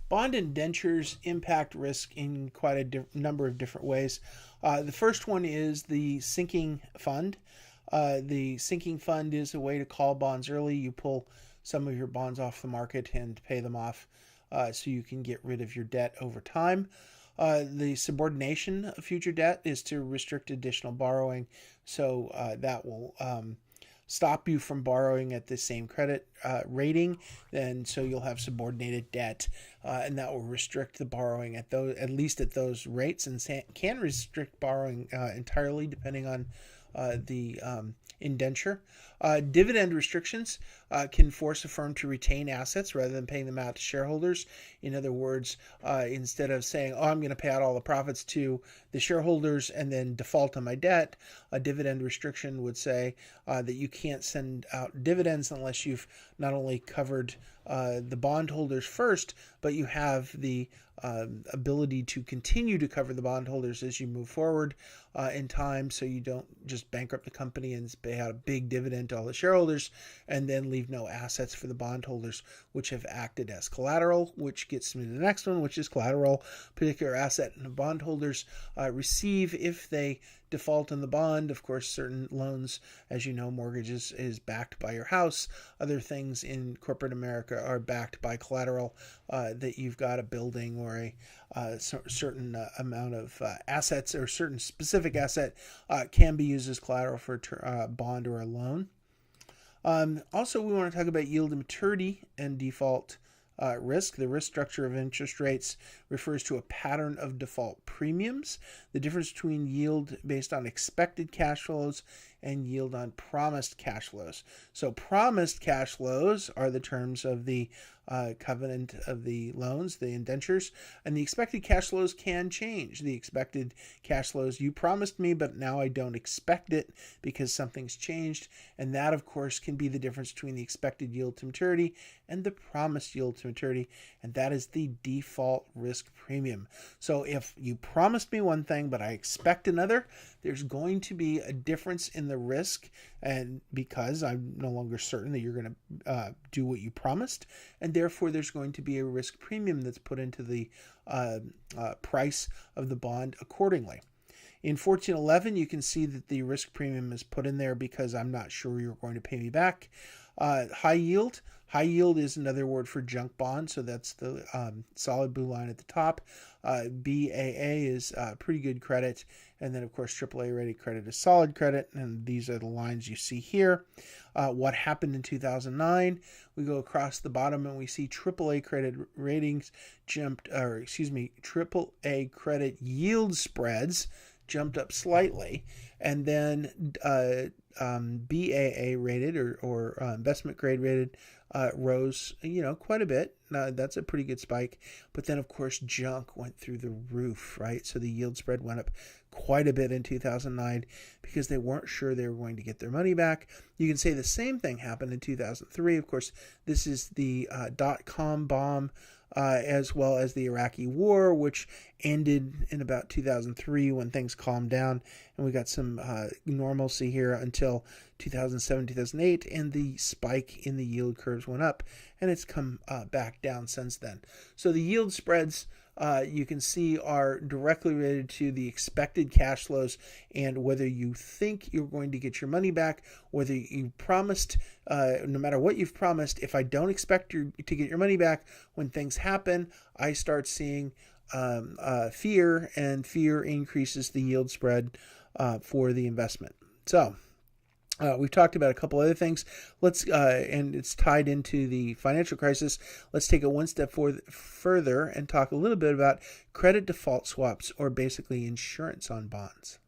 Bond indentures impact risk in quite a number of different ways. The first one is the sinking fund. The sinking fund is a way to call bonds early. You pull some of your bonds off the market and pay them off so you can get rid of your debt over time. The subordination of future debt is to restrict additional borrowing, so that will stop you from borrowing at the same credit rating, and so you'll have subordinated debt, and that will restrict the borrowing at those, at least at those rates, and can restrict borrowing entirely depending on the indenture. Dividend restrictions can force a firm to retain assets rather than paying them out to shareholders. In other words, instead of saying, oh, I'm going to pay out all the profits to the shareholders and then default on my debt, a dividend restriction would say that you can't send out dividends unless you've not only covered the bondholders first, but you have the ability to continue to cover the bondholders as you move forward in time, so you don't just bankrupt the company and pay out a big dividend to all the shareholders and then leave no assets for the bondholders, which have acted as collateral, which gets me to the next one, which is collateral. Particular asset and the bondholders receive if they default on the bond. Of course, certain loans, as you know, mortgages is backed by your house. Other things in corporate America are backed by collateral that you've got a building or a certain amount of assets, or certain specific asset can be used as collateral for a bond or a loan. Also, we want to talk about yield to maturity and default risk. The risk structure of interest rates refers to a pattern of default premiums. The difference between yield based on expected cash flows and yield on promised cash flows. So promised cash flows are the terms of the covenant of the loans, the indentures, and the expected cash flows can change. The expected cash flows, you promised me, but now I don't expect it because something's changed. And that, of course, can be the difference between the expected yield to maturity and the promised yield to maturity, and that is the default risk premium. So if you promised me one thing, but I expect another, there's going to be a difference in the risk, and because I'm no longer certain that you're going to do what you promised, and therefore there's going to be a risk premium that's put into the price of the bond accordingly. In 1411, you can see that the risk premium is put in there because I'm not sure you're going to pay me back. High yield. High yield is another word for junk bond, so that's the solid blue line at the top. BAA is pretty good credit, and then of course AAA rated credit is solid credit, and these are the lines you see here. What happened in 2009? We go across the bottom and we see AAA credit ratings jumped, or excuse me, AAA credit yield spreads jumped up slightly, and then BAA rated or investment grade rated rose, quite a bit. That's a pretty good spike. But then, of course, junk went through the roof, right? So the yield spread went up quite a bit in 2009 because they weren't sure they were going to get their money back. You can say the same thing happened in 2003. Of course, this is the dot-com bomb, as well as the Iraqi war, which ended in about 2003 when things calmed down and we got some normalcy here until 2007, 2008, and the spike in the yield curves went up, and it's come back down since then. So the yield spreads, you can see, are directly related to the expected cash flows and whether you think you're going to get your money back, whether you promised, no matter what you've promised. If I don't expect you to get your money back, when things happen, I start seeing fear, and fear increases the yield spread for the investment. So we've talked about a couple other things. Let's and it's tied into the financial crisis. Let's take it one step further and talk a little bit about credit default swaps, or basically insurance on bonds.